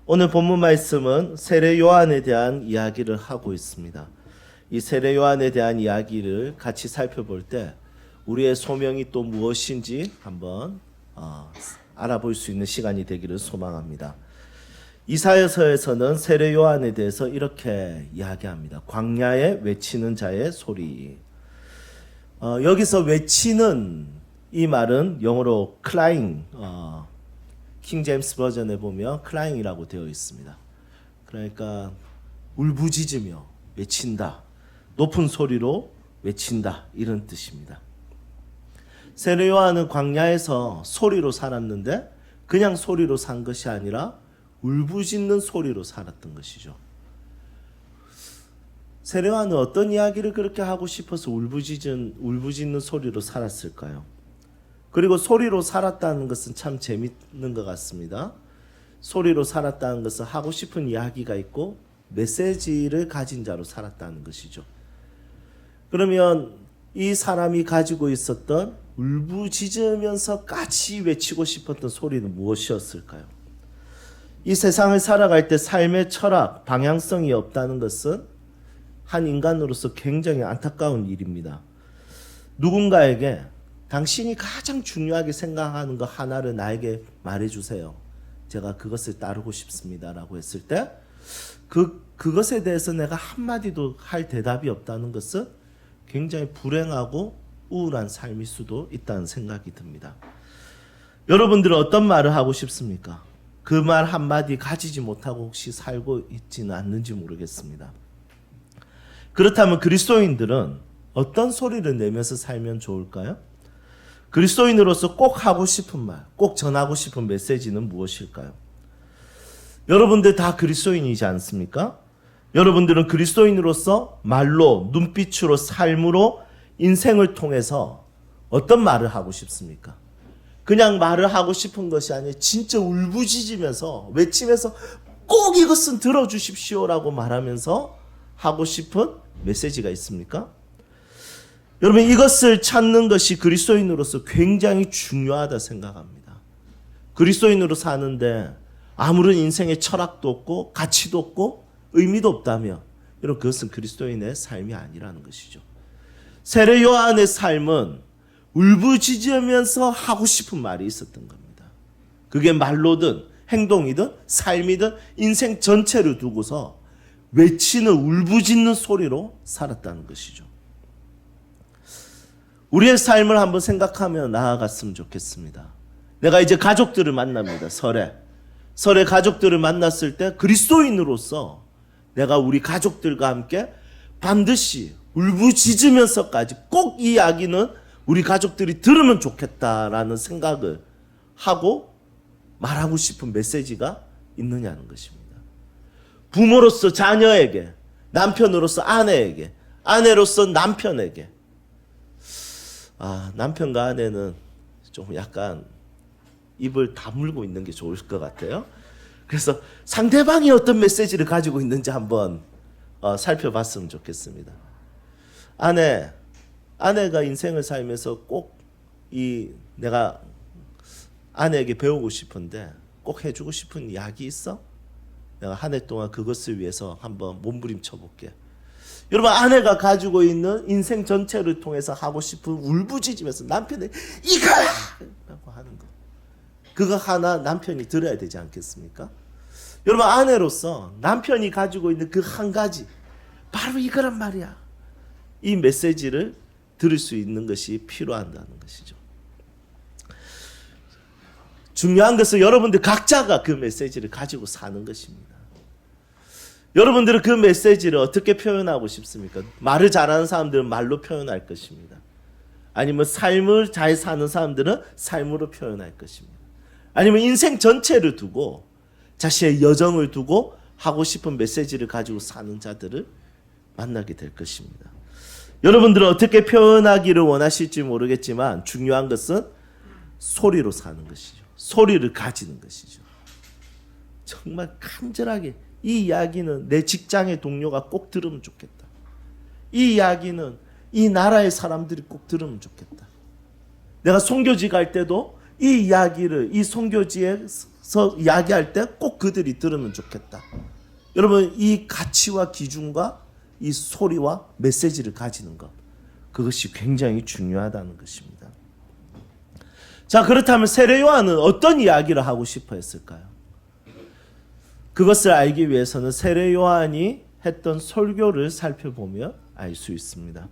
오늘 본문 말씀은 세례 요한에 대한 이야기를 하고 있습니다. 이 세례 요한에 대한 이야기를 같이 살펴볼 때 우리의 소명이 또 무엇인지 한번 알아볼 수 있는 시간이 되기를 소망합니다. 이사야서에서는 세례 요한에 대해서 이렇게 이야기합니다. 광야에 외치는 자의 소리. 여기서 외치는 이 말은 영어로 crying, 킹 제임스 버전에 보면 crying이라고 되어 있습니다. 그러니까 울부짖으며 외친다, 높은 소리로 외친다, 이런 뜻입니다. 세례 요한은 광야에서 소리로 살았는데 그냥 소리로 산 것이 아니라 울부짖는 소리로 살았던 것이죠. 세례 요한은 어떤 이야기를 그렇게 하고 싶어서 울부짖는 소리로 살았을까요? 그리고 소리로 살았다는 것은 참 재밌는 것 같습니다. 소리로 살았다는 것은 하고 싶은 이야기가 있고 메시지를 가진 자로 살았다는 것이죠. 그러면 이 사람이 가지고 있었던 울부짖으면서까지 외치고 싶었던 소리는 무엇이었을까요? 이 세상을 살아갈 때 삶의 철학, 방향성이 없다는 것은 한 인간으로서 굉장히 안타까운 일입니다. 누군가에게 당신이 가장 중요하게 생각하는 것 하나를 나에게 말해주세요. 제가 그것을 따르고 싶습니다. 라고 했을 때 그것에 대해서 내가 한마디도 할 대답이 없다는 것은 굉장히 불행하고 우울한 삶일 수도 있다는 생각이 듭니다. 여러분들은 어떤 말을 하고 싶습니까? 그 말 한마디 가지지 못하고 혹시 살고 있지는 않는지 모르겠습니다. 그렇다면 그리스도인들은 어떤 소리를 내면서 살면 좋을까요? 그리스도인으로서 꼭 하고 싶은 말, 꼭 전하고 싶은 메시지는 무엇일까요? 여러분들 다 그리스도인이지 않습니까? 여러분들은 그리스도인으로서 말로, 눈빛으로, 삶으로, 인생을 통해서 어떤 말을 하고 싶습니까? 그냥 말을 하고 싶은 것이 아니라 진짜 울부짖으면서 외치면서 꼭 이것은 들어주십시오라고 말하면서 하고 싶은 메시지가 있습니까? 여러분, 이것을 찾는 것이 그리스도인으로서 굉장히 중요하다 생각합니다. 그리스도인으로 사는데 아무런 인생의 철학도 없고 가치도 없고 의미도 없다면 여러분, 그것은 그리스도인의 삶이 아니라는 것이죠. 세례 요한의 삶은 울부짖으면서 하고 싶은 말이 있었던 겁니다. 그게 말로든 행동이든 삶이든 인생 전체를 두고서 외치는 울부짖는 소리로 살았다는 것이죠. 우리의 삶을 한번 생각하며 나아갔으면 좋겠습니다. 내가 이제 가족들을 만납니다. 설에 가족들을 만났을 때 그리스도인으로서 내가 우리 가족들과 함께 반드시 울부짖으면서까지 꼭 이 이야기는 우리 가족들이 들으면 좋겠다라는 생각을 하고 말하고 싶은 메시지가 있느냐는 것입니다. 부모로서 자녀에게, 남편으로서 아내에게, 아내로서 남편에게. 남편과 아내는 좀 약간 입을 다물고 있는 게 좋을 것 같아요. 그래서 상대방이 어떤 메시지를 가지고 있는지 한번 살펴봤으면 좋겠습니다. 아내가 인생을 살면서 꼭 내가 아내에게 배우고 싶은데 꼭 해주고 싶은 이야기 있어? 내가 한 해 동안 그것을 위해서 한번 몸부림쳐 볼게. 여러분, 아내가 가지고 있는 인생 전체를 통해서 하고 싶은 울부짖으면서 남편을 이거야! 라고 하는 거. 그거 하나 남편이 들어야 되지 않겠습니까? 여러분, 아내로서 남편이 가지고 있는 그 한 가지, 바로 이거란 말이야. 이 메시지를 들을 수 있는 것이 필요하다는 것이죠. 중요한 것은 여러분들 각자가 그 메시지를 가지고 사는 것입니다. 여러분들은 그 메시지를 어떻게 표현하고 싶습니까? 말을 잘하는 사람들은 말로 표현할 것입니다. 아니면 삶을 잘 사는 사람들은 삶으로 표현할 것입니다. 아니면 인생 전체를 두고 자신의 여정을 두고 하고 싶은 메시지를 가지고 사는 자들을 만나게 될 것입니다. 여러분들은 어떻게 표현하기를 원하실지 모르겠지만 중요한 것은 소리로 사는 것이죠. 소리를 가지는 것이죠. 정말 간절하게 이 이야기는 내 직장의 동료가 꼭 들으면 좋겠다. 이 이야기는 이 나라의 사람들이 꼭 들으면 좋겠다. 내가 선교지 갈 때도 이 이야기를 이 선교지의 이야기할 때 꼭 그들이 들으면 좋겠다. 여러분, 이 가치와 기준과 이 소리와 메시지를 가지는 것, 그것이 굉장히 중요하다는 것입니다. 자, 그렇다면 세례 요한은 어떤 이야기를 하고 싶어 했을까요? 그것을 알기 위해서는 세례 요한이 했던 설교를 살펴보며 알 수 있습니다.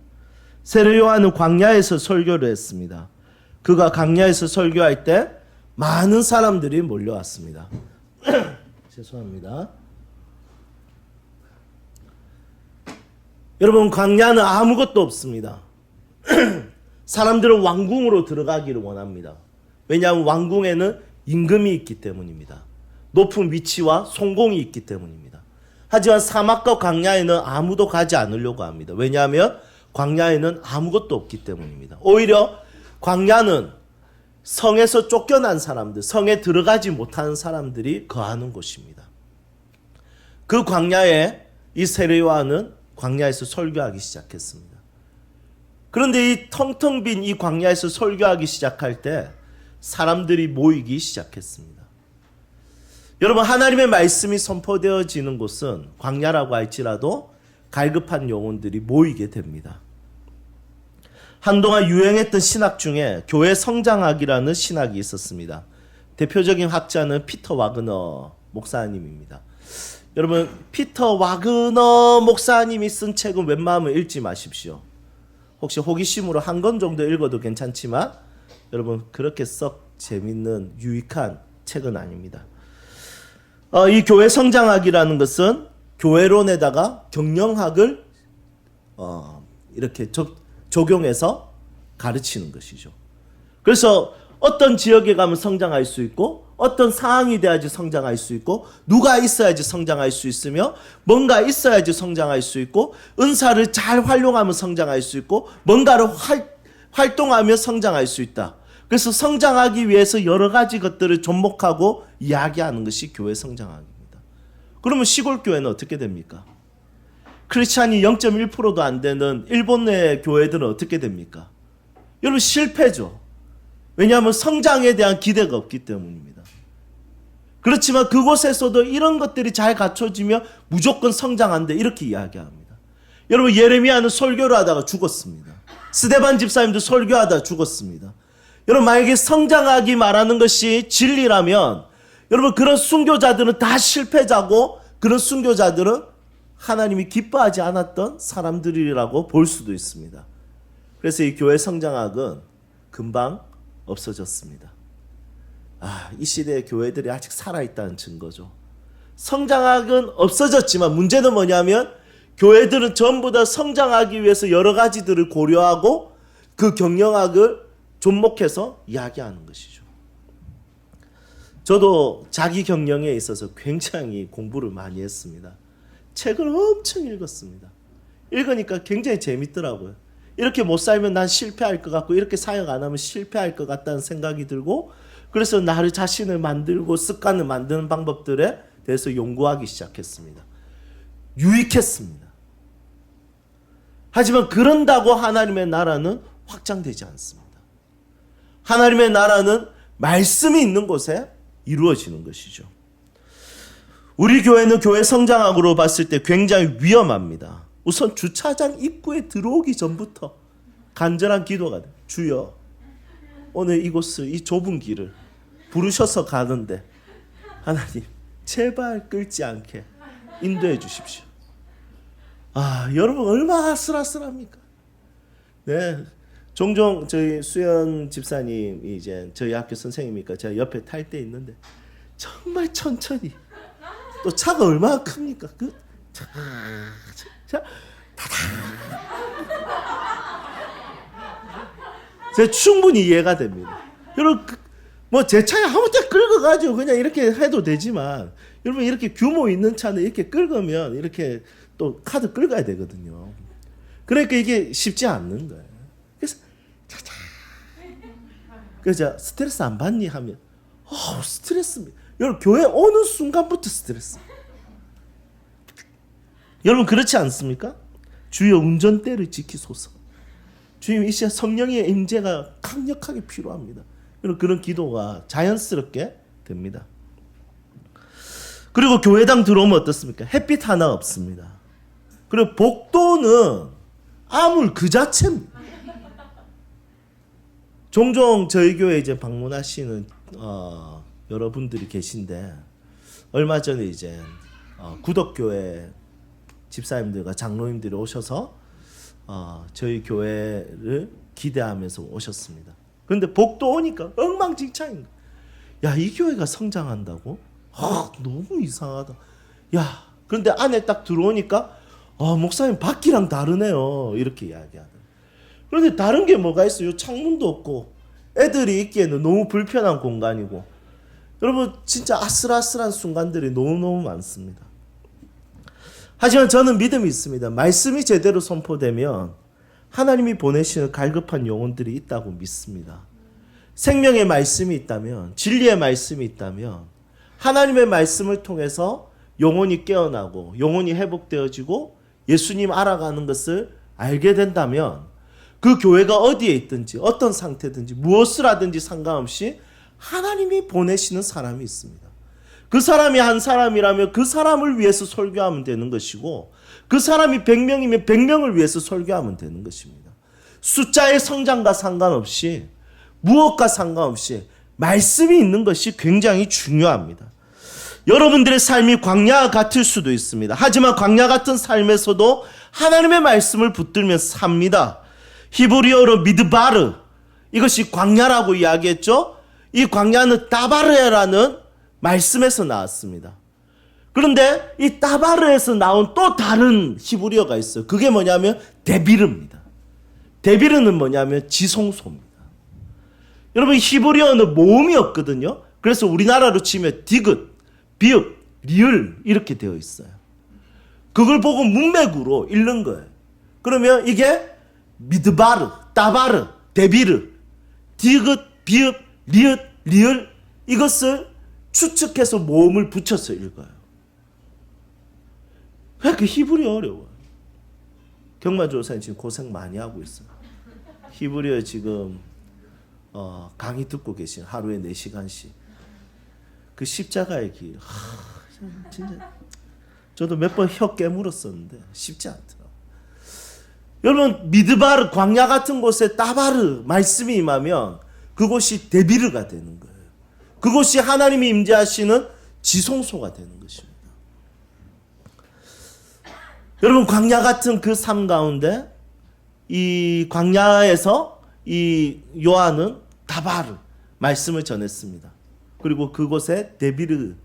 세례 요한은 광야에서 설교를 했습니다. 그가 광야에서 설교할 때 많은 사람들이 몰려왔습니다. 죄송합니다. 여러분, 광야는 아무것도 없습니다. 사람들은 왕궁으로 들어가기를 원합니다. 왜냐하면 왕궁에는 임금이 있기 때문입니다. 높은 위치와 성공이 있기 때문입니다. 하지만 사막과 광야에는 아무도 가지 않으려고 합니다. 왜냐하면 광야에는 아무것도 없기 때문입니다. 오히려 광야는 성에서 쫓겨난 사람들, 성에 들어가지 못하는 사람들이 거하는 곳입니다. 그 광야에 이 세례 요한은 광야에서 설교하기 시작했습니다. 그런데 이 텅텅 빈 이 광야에서 설교하기 시작할 때 사람들이 모이기 시작했습니다. 여러분, 하나님의 말씀이 선포되어지는 곳은 광야라고 할지라도 갈급한 영혼들이 모이게 됩니다. 한동안 유행했던 신학 중에 교회 성장학이라는 신학이 있었습니다. 대표적인 학자는 피터 와그너 목사님입니다. 여러분, 피터 와그너 목사님이 쓴 책은 웬만하면 읽지 마십시오. 혹시 호기심으로 한 권 정도 읽어도 괜찮지만 여러분, 그렇게 썩 재밌는 유익한 책은 아닙니다. 이 교회 성장학이라는 것은 교회론에다가 경영학을 이렇게 적용해서 가르치는 것이죠. 그래서 어떤 지역에 가면 성장할 수 있고, 어떤 상황이 돼야지 성장할 수 있고, 누가 있어야지 성장할 수 있으며, 뭔가 있어야지 성장할 수 있고, 은사를 잘 활용하면 성장할 수 있고, 뭔가를 활동하며 성장할 수 있다. 그래서 성장하기 위해서 여러 가지 것들을 접목하고 이야기하는 것이 교회 성장학입니다. 그러면 시골 교회는 어떻게 됩니까? 크리스찬이 0.1%도 안 되는 일본 내 교회들은 어떻게 됩니까? 여러분, 실패죠. 왜냐하면 성장에 대한 기대가 없기 때문입니다. 그렇지만 그곳에서도 이런 것들이 잘 갖춰지며 무조건 성장한다, 이렇게 이야기합니다. 여러분, 예레미야는 설교를 하다가 죽었습니다. 스데반 집사님도 설교하다가 죽었습니다. 여러분, 만약에 성장하기 말하는 것이 진리라면 여러분, 그런 순교자들은 다 실패자고, 그런 순교자들은 하나님이 기뻐하지 않았던 사람들이라고 볼 수도 있습니다. 그래서 이 교회 성장학은 금방 없어졌습니다. 이 시대의 교회들이 아직 살아있다는 증거죠. 성장학은 없어졌지만 문제는 뭐냐면 교회들은 전부 다 성장하기 위해서 여러 가지들을 고려하고 그 경영학을 접목해서 이야기하는 것이죠. 저도 자기 경영에 있어서 굉장히 공부를 많이 했습니다. 책을 엄청 읽었습니다. 읽으니까 굉장히 재밌더라고요. 이렇게 못 살면 난 실패할 것 같고, 이렇게 사역 안 하면 실패할 것 같다는 생각이 들고, 그래서 나를 자신을 만들고 습관을 만드는 방법들에 대해서 연구하기 시작했습니다. 유익했습니다. 하지만 그런다고 하나님의 나라는 확장되지 않습니다. 하나님의 나라는 말씀이 있는 곳에 이루어지는 것이죠. 우리 교회는 교회 성장학으로 봤을 때 굉장히 위험합니다. 우선 주차장 입구에 들어오기 전부터 간절한 기도가 돼요. 주여, 오늘 이곳을, 이 좁은 길을 부르셔서 가는데 하나님 제발 끌지 않게 인도해 주십시오. 여러분, 얼마나 아슬아슬합니까? 네, 종종 저희 수연 집사님이 이제 저희 학교 선생님이니까 제가 옆에 탈 때 있는데 정말 천천히, 또 차가 얼마나 큽니까? 제가 충분히 이해가 됩니다. 여러분, 뭐 제 차에 아무 때 끌어가지고 그냥 이렇게 해도 되지만, 여러분, 이렇게 규모 있는 차는 이렇게 끌으면 이렇게 또 카드 끌어야 되거든요. 그러니까 이게 쉽지 않는 거예요. 그래서 차차. 그래서 스트레스 안 받니 하면 스트레스입니다. 여러분, 교회 어느 순간부터 스트레스. 여러분, 그렇지 않습니까? 주여 운전대를 지키소서. 주님, 이 시간 성령의 임재가 강력하게 필요합니다. 여러분, 그런 기도가 자연스럽게 됩니다. 그리고 교회당 들어오면 어떻습니까? 햇빛 하나 없습니다. 그리고 복도는 아물 그 자체입니다. 종종 저희 교회 이제 방문하시는 여러분들이 계신데, 얼마 전에 이제 구덕교회 집사님들과 장로님들이 오셔서 저희 교회를 기대하면서 오셨습니다. 그런데 복도 오니까 엉망진창인 거야. 야, 이 교회가 성장한다고? 너무 이상하다. 야, 그런데 안에 딱 들어오니까 목사님 밖이랑 다르네요. 이렇게 이야기하더라고요. 그런데 다른 게 뭐가 있어요? 창문도 없고 애들이 있기에는 너무 불편한 공간이고, 여러분 진짜 아슬아슬한 순간들이 너무너무 많습니다. 하지만 저는 믿음이 있습니다. 말씀이 제대로 선포되면 하나님이 보내시는 갈급한 영혼들이 있다고 믿습니다. 생명의 말씀이 있다면, 진리의 말씀이 있다면 하나님의 말씀을 통해서 영혼이 깨어나고 영혼이 회복되어지고 예수님 알아가는 것을 알게 된다면, 그 교회가 어디에 있든지 어떤 상태든지 무엇을 하든지 상관없이 하나님이 보내시는 사람이 있습니다. 그 사람이 한 사람이라면 그 사람을 위해서 설교하면 되는 것이고, 그 사람이 100명이면 100명을 위해서 설교하면 되는 것입니다. 숫자의 성장과 상관없이, 무엇과 상관없이 말씀이 있는 것이 굉장히 중요합니다. 여러분들의 삶이 광야 같을 수도 있습니다. 하지만 광야 같은 삶에서도 하나님의 말씀을 붙들며 삽니다. 히브리어로 미드바르, 이것이 광야라고 이야기했죠. 이 광야는 따바르라는 말씀에서 나왔습니다. 그런데 이 따바르에서 나온 또 다른 히브리어가 있어요. 그게 뭐냐면 데비르입니다. 데비르는 뭐냐면 지성소입니다. 여러분, 히브리어는 모음이 없거든요. 그래서 우리나라로 치면 디귿, 비읍, 리을 이렇게 되어 있어요. 그걸 보고 문맥으로 읽는 거예요. 그러면 이게 미드바르, 따바르, 데비르, 디귿, 비읍, 리을, 리을, 이것을 추측해서 모음을 붙여서 읽어요. 왜 그 히브리어 어려워요? 경만 조사님 지금 고생 많이 하고 있어요. 히브리어 지금 강의 듣고 계신, 하루에 4시간씩. 그 십자가의 길, 진짜 저도 몇 번 혀 깨물었었는데 쉽지 않더라고요. 여러분, 미드바르, 광야 같은 곳에 따바르 말씀이 임하면 그곳이 데비르가 되는 거예요. 그곳이 하나님이 임재하시는 지성소가 되는 것입니다. 여러분, 광야 같은 그 삶 가운데 이 광야에서 이 요한은 따바르 말씀을 전했습니다. 그리고 그곳에 데비르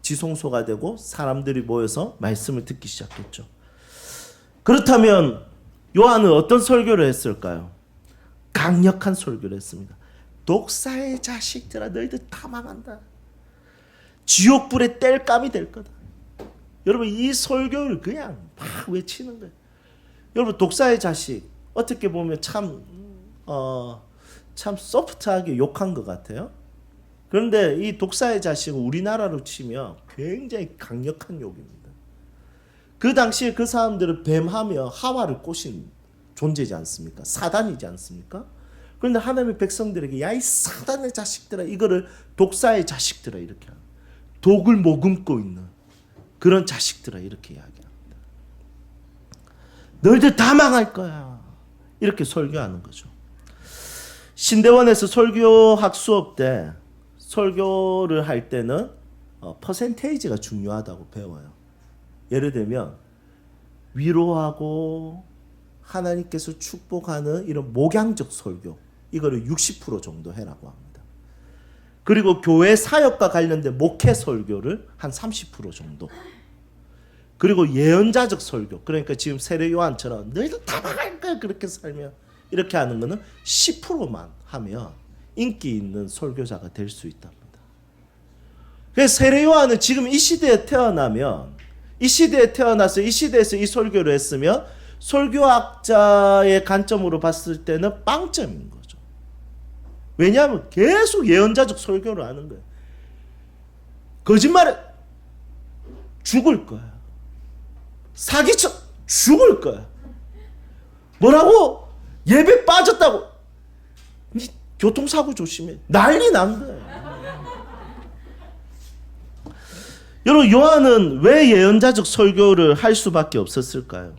지성소가 되고 사람들이 모여서 말씀을 듣기 시작했죠. 그렇다면 요한은 어떤 설교를 했을까요? 강력한 설교를 했습니다. 독사의 자식들아, 너희들 다 망한다. 지옥불에 땔감이 될 거다. 여러분, 이 설교를 그냥 막 외치는 거예요. 여러분, 독사의 자식, 어떻게 보면 참 소프트하게 욕한 것 같아요. 그런데 이 독사의 자식은 우리나라로 치면 굉장히 강력한 욕입니다. 그 당시에 그 사람들은 뱀하며 하와를 꼬신 존재지 않습니까? 사단이지 않습니까? 그런데 하나님의 백성들에게 야, 이 사단의 자식들아, 이거를 독사의 자식들아 이렇게 합니다. 독을 머금고 있는 그런 자식들아 이렇게 이야기합니다. 너희들 다 망할 거야. 이렇게 설교하는 거죠. 신대원에서 설교학 수업 때 설교를 할 때는 퍼센테이지가 중요하다고 배워요. 예를 들면 위로하고 하나님께서 축복하는 이런 목양적 설교, 이거를 60% 정도 해라고 합니다. 그리고 교회 사역과 관련된 목회 설교를 한 30% 정도. 그리고 예언자적 설교, 그러니까 지금 세례 요한처럼 너희들 다 망할 거야 그렇게 살면, 이렇게 하는 거는 10%만 하면 인기 있는 설교자가 될 수 있답니다. 그래서 세례 요한은 지금 이 시대에 태어나면, 이 시대에 태어나서 이 시대에서 이 설교를 했으면 설교학자의 관점으로 봤을 때는 빵점인 거죠. 왜냐하면 계속 예언자적 설교를 하는 거예요. 거짓말에 죽을 거야. 사기쳐 죽을 거야. 뭐라고? 예배 빠졌다고. 교통사고 조심해. 난리 난 거예요. 여러분, 요한은 왜 예언자적 설교를 할 수밖에 없었을까요?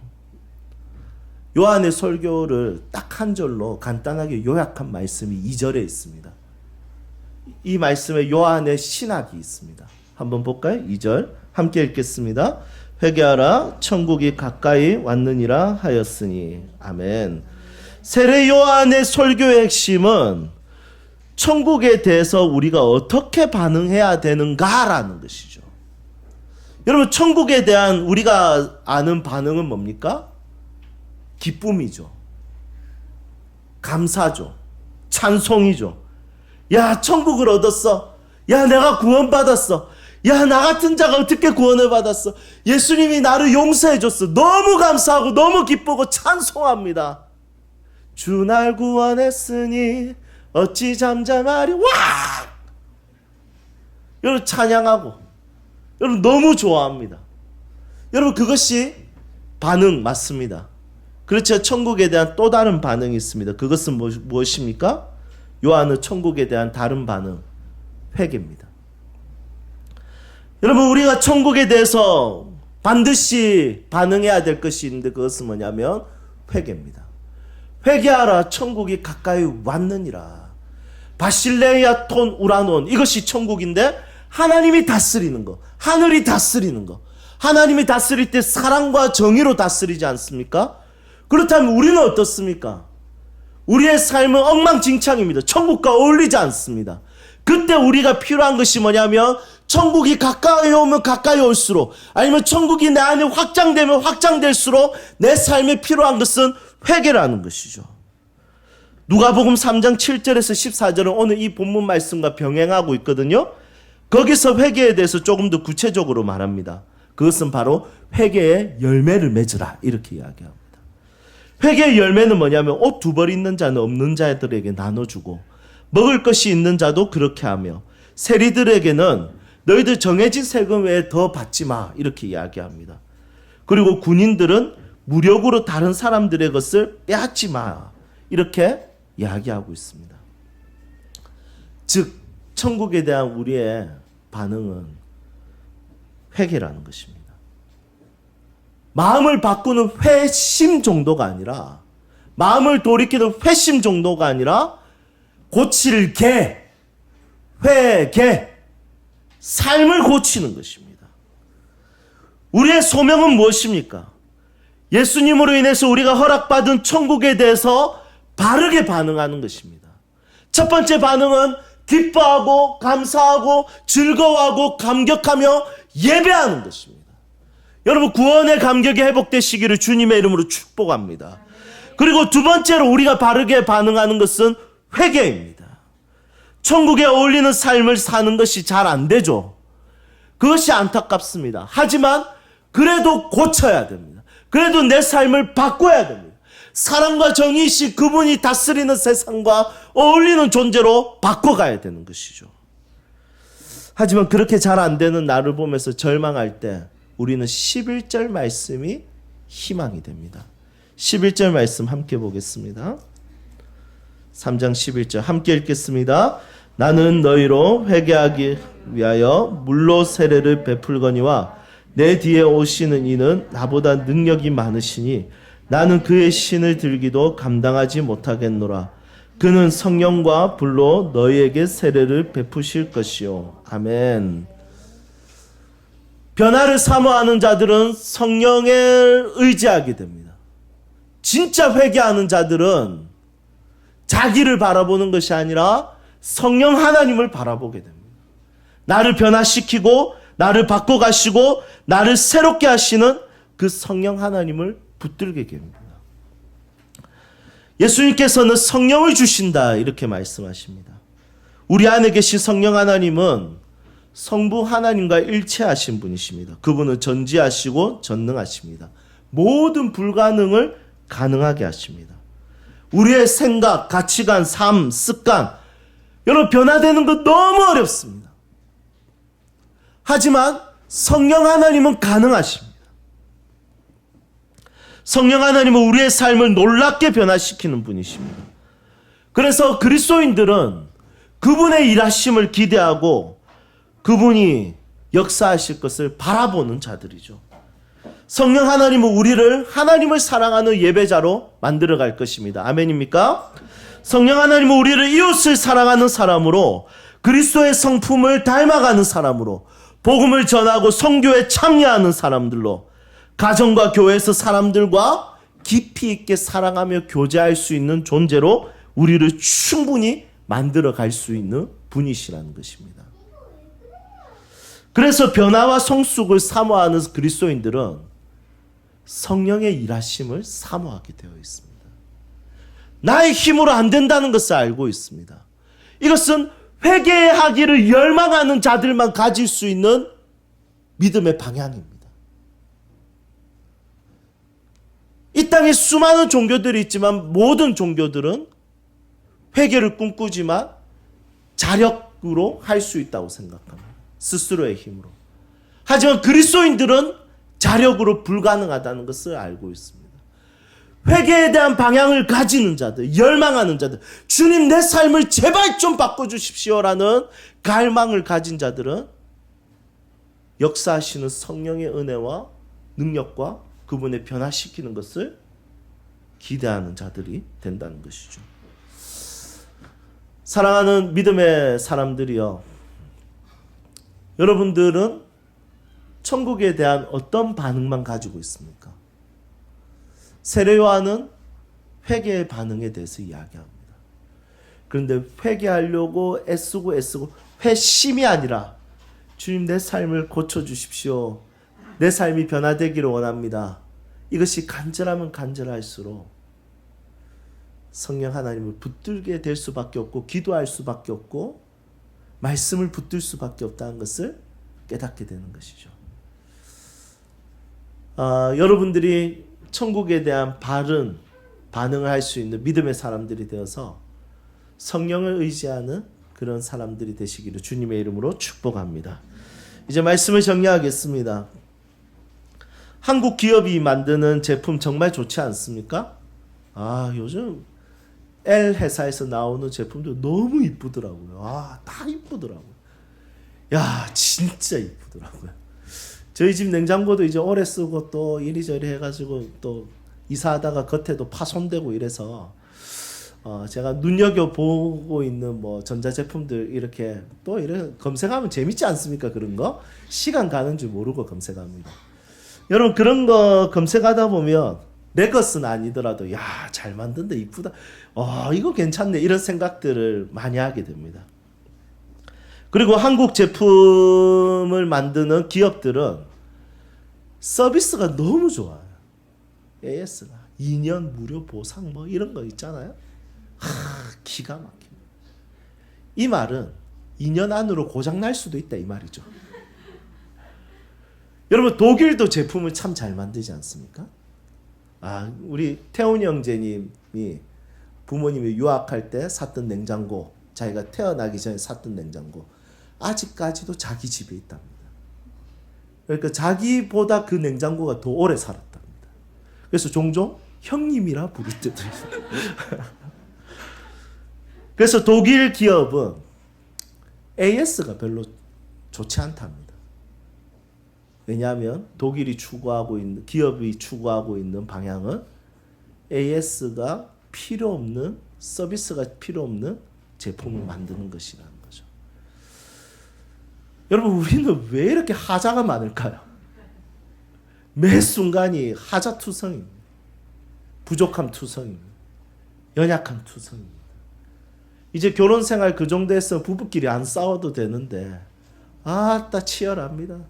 요한의 설교를 딱 한 절로 간단하게 요약한 말씀이 2절에 있습니다. 이 말씀에 요한의 신학이 있습니다. 한번 볼까요? 2절 함께 읽겠습니다. 회개하라, 천국이 가까이 왔느니라 하였으니. 아멘. 세례 요한의 설교의 핵심은 천국에 대해서 우리가 어떻게 반응해야 되는가라는 것이죠. 여러분, 천국에 대한 우리가 아는 반응은 뭡니까? 기쁨이죠. 감사죠. 찬송이죠. 야, 천국을 얻었어. 야, 내가 구원받았어. 야, 나 같은 자가 어떻게 구원을 받았어. 예수님이 나를 용서해 줬어. 너무 감사하고 너무 기쁘고 찬송합니다. 주 날 구원했으니 어찌 잠잠하리. 와! 여러분, 찬양하고 여러분 너무 좋아합니다. 여러분, 그것이 반응 맞습니다. 그렇죠. 천국에 대한 또 다른 반응이 있습니다. 그것은 무엇입니까? 요한은 천국에 대한 다른 반응, 회개입니다. 여러분, 우리가 천국에 대해서 반드시 반응해야 될 것이 있는데 그것은 뭐냐면 회개입니다. 회개하라, 천국이 가까이 왔느니라. 바실레야 톤 우라논, 이것이 천국인데 하나님이 다스리는 거, 하늘이 다스리는 거. 하나님이 다스릴 때 사랑과 정의로 다스리지 않습니까? 그렇다면 우리는 어떻습니까? 우리의 삶은 엉망진창입니다. 천국과 어울리지 않습니다. 그때 우리가 필요한 것이 뭐냐면 천국이 가까이 오면 가까이 올수록, 아니면 천국이 내 안에 확장되면 확장될수록 내 삶에 필요한 것은 회개라는 것이죠. 누가복음 3장 7절에서 14절은 오늘 이 본문 말씀과 병행하고 있거든요. 거기서 회개에 대해서 조금 더 구체적으로 말합니다. 그것은 바로 회개의 열매를 맺으라, 이렇게 이야기합니다. 회개의 열매는 뭐냐면 옷 2벌 있는 자는 없는 자들에게 나눠주고, 먹을 것이 있는 자도 그렇게 하며, 세리들에게는 너희들 정해진 세금 외에 더 받지 마, 이렇게 이야기합니다. 그리고 군인들은 무력으로 다른 사람들의 것을 빼앗지 마, 이렇게 이야기하고 있습니다. 즉 천국에 대한 우리의 반응은 회개라는 것입니다. 마음을 바꾸는 회심 정도가 아니라, 마음을 돌이키는 회심 정도가 아니라 고칠 개, 회개, 삶을 고치는 것입니다. 우리의 소명은 무엇입니까? 예수님으로 인해서 우리가 허락받은 천국에 대해서 바르게 반응하는 것입니다. 첫 번째 반응은 기뻐하고 감사하고 즐거워하고 감격하며 예배하는 것입니다. 여러분, 구원의 감격이 회복되시기를 주님의 이름으로 축복합니다. 그리고 두 번째로 우리가 바르게 반응하는 것은 회개입니다. 천국에 어울리는 삶을 사는 것이 잘 안 되죠. 그것이 안타깝습니다. 하지만 그래도 고쳐야 됩니다. 그래도 내 삶을 바꿔야 됩니다. 사랑과 정의이신 그분이 다스리는 세상과 어울리는 존재로 바꿔가야 되는 것이죠. 하지만 그렇게 잘 안 되는 나를 보면서 절망할 때 우리는 11절 말씀이 희망이 됩니다. 11절 말씀 함께 보겠습니다. 3장 11절 함께 읽겠습니다. 나는 너희로 회개하기 위하여 물로 세례를 베풀거니와 내 뒤에 오시는 이는 나보다 능력이 많으시니 나는 그의 신을 들기도 감당하지 못하겠노라. 그는 성령과 불로 너희에게 세례를 베푸실 것이요. 아멘. 변화를 사모하는 자들은 성령을 의지하게 됩니다. 진짜 회개하는 자들은 자기를 바라보는 것이 아니라 성령 하나님을 바라보게 됩니다. 나를 변화시키고 나를 바꿔가시고 나를 새롭게 하시는 그 성령 하나님을 붙들게 됩니다. 예수님께서는 성령을 주신다, 이렇게 말씀하십니다. 우리 안에 계신 성령 하나님은 성부 하나님과 일체하신 분이십니다. 그분은 전지하시고 전능하십니다. 모든 불가능을 가능하게 하십니다. 우리의 생각, 가치관, 삶, 습관, 여러분 변화되는 거 너무 어렵습니다. 하지만 성령 하나님은 가능하십니다. 성령 하나님은 우리의 삶을 놀랍게 변화시키는 분이십니다. 그래서 그리스도인들은 그분의 일하심을 기대하고 그분이 역사하실 것을 바라보는 자들이죠. 성령 하나님은 우리를 하나님을 사랑하는 예배자로 만들어갈 것입니다. 아멘입니까? 성령 하나님은 우리를 이웃을 사랑하는 사람으로, 그리스도의 성품을 닮아가는 사람으로, 복음을 전하고 선교에 참여하는 사람들로, 가정과 교회에서 사람들과 깊이 있게 사랑하며 교제할 수 있는 존재로 우리를 충분히 만들어갈 수 있는 분이시라는 것입니다. 그래서 변화와 성숙을 사모하는 그리스도인들은 성령의 일하심을 사모하게 되어 있습니다. 나의 힘으로 안 된다는 것을 알고 있습니다. 이것은 회개하기를 열망하는 자들만 가질 수 있는 믿음의 방향입니다. 이 땅에 수많은 종교들이 있지만 모든 종교들은 회개를 꿈꾸지만 자력으로 할 수 있다고 생각합니다. 스스로의 힘으로. 하지만 그리스도인들은 자력으로 불가능하다는 것을 알고 있습니다. 회개에 대한 방향을 가지는 자들, 열망하는 자들, 주님 내 삶을 제발 좀 바꿔주십시오라는 갈망을 가진 자들은 역사하시는 성령의 은혜와 능력과 그분의 변화시키는 것을 기대하는 자들이 된다는 것이죠. 사랑하는 믿음의 사람들이여, 여러분들은 천국에 대한 어떤 반응만 가지고 있습니까? 세례 요한은 회개의 반응에 대해서 이야기합니다. 그런데 회개하려고 애쓰고 회심이 아니라 주님 내 삶을 고쳐주십시오. 내 삶이 변화되기를 원합니다. 이것이 간절하면 간절할수록 성령 하나님을 붙들게 될 수밖에 없고 기도할 수밖에 없고 말씀을 붙들 수밖에 없다는 것을 깨닫게 되는 것이죠. 여러분들이 천국에 대한 바른 반응을 할 수 있는 믿음의 사람들이 되어서 성령을 의지하는 그런 사람들이 되시기를 주님의 이름으로 축복합니다. 이제 말씀을 정리하겠습니다. 한국 기업이 만드는 제품 정말 좋지 않습니까? 요즘 L 회사에서 나오는 제품도 너무 이쁘더라고요. 다 이쁘더라고요. 진짜 이쁘더라고요. 저희 집 냉장고도 이제 오래 쓰고 또 이리저리 해가지고 또 이사하다가 겉에도 파손되고 이래서 제가 눈여겨보고 있는 뭐 전자제품들 이렇게 또 이런 검색하면 재밌지 않습니까? 그런 거 시간 가는 줄 모르고 검색합니다. 여러분 그런 거 검색하다 보면 내 것은 아니더라도 잘 만든다, 이쁘다, 이거 괜찮네, 이런 생각들을 많이 하게 됩니다. 그리고 한국 제품을 만드는 기업들은 서비스가 너무 좋아요. AS가 2년 무료 보상 뭐 이런 거 있잖아요. 기가 막힙니다. 이 말은 2년 안으로 고장 날 수도 있다 이 말이죠. 여러분 독일도 제품을 참 잘 만들지 않습니까? 우리 태훈이 형제님이 부모님이 유학할 때 샀던 냉장고, 자기가 태어나기 전에 샀던 냉장고 아직까지도 자기 집에 있답니다. 그러니까 자기보다 그 냉장고가 더 오래 살았답니다. 그래서 종종 형님이라 부를 때도 있어요. 그래서 독일 기업은 AS가 별로 좋지 않답니다. 왜냐하면 독일이 추구하고 있는, 기업이 추구하고 있는 방향은 AS가 필요 없는, 서비스가 필요 없는 제품을 만드는 것이라는 거죠. 여러분 우리는 왜 이렇게 하자가 많을까요? 매 순간이 하자투성입니다. 부족함 투성입니다. 연약함 투성입니다. 이제 결혼 생활 그 정도 했으면 부부끼리 안 싸워도 되는데 아따 치열합니다.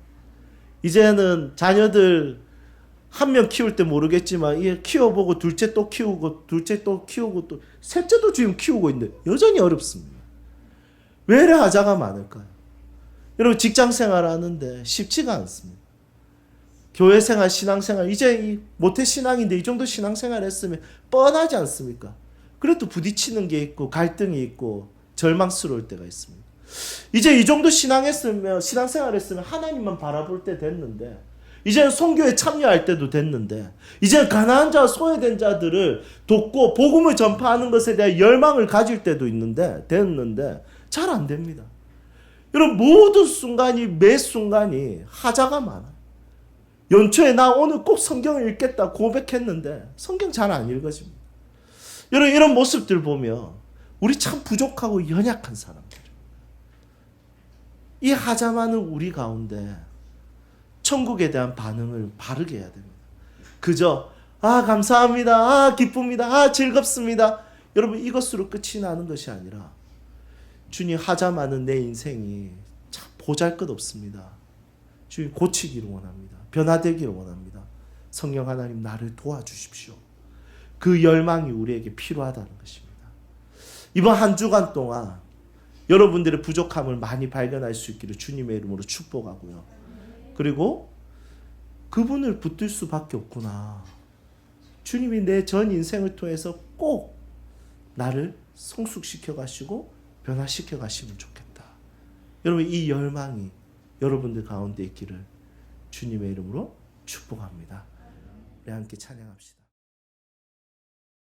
이제는 자녀들 한 명 키울 때 모르겠지만 키워보고 둘째 또 키우고 둘째 또 키우고 또 셋째도 지금 키우고 있는데 여전히 어렵습니다. 왜 이래 하자가 많을까요? 여러분 직장 생활 하는데 쉽지가 않습니다. 교회 생활, 신앙 생활, 이제 모태 신앙인데 이 정도 신앙 생활 했으면 뻔하지 않습니까? 그래도 부딪히는 게 있고 갈등이 있고 절망스러울 때가 있습니다. 이제 이 정도 신앙생활 했으면 하나님만 바라볼 때 됐는데, 이제는 선교에 참여할 때도 됐는데, 이제는 가난한 자와 소외된 자들을 돕고 복음을 전파하는 것에 대한 열망을 가질 때도 됐는데 잘 안 됩니다. 여러분 모든 순간이 매 순간이 하자가 많아요. 연초에 나 오늘 꼭 성경을 읽겠다 고백했는데 성경 잘 안 읽어집니다. 여러분 이런 모습들 보면 우리 참 부족하고 연약한 사람들. 이 하자 많은 우리 가운데 천국에 대한 반응을 바르게 해야 됩니다. 그저 감사합니다. 기쁩니다. 즐겁습니다. 여러분 이것으로 끝이 나는 것이 아니라 주님 하자 많은 내 인생이 참 보잘것없습니다. 주님 고치기를 원합니다. 변화되기를 원합니다. 성령 하나님 나를 도와주십시오. 그 열망이 우리에게 필요하다는 것입니다. 이번 한 주간 동안 여러분들의 부족함을 많이 발견할 수 있기를 주님의 이름으로 축복하고요. 그리고 그분을 붙들 수밖에 없구나. 주님이 내 전 인생을 통해서 꼭 나를 성숙시켜 가시고 변화시켜 가시면 좋겠다. 여러분 이 열망이 여러분들 가운데 있기를 주님의 이름으로 축복합니다. 우리 함께 찬양합시다.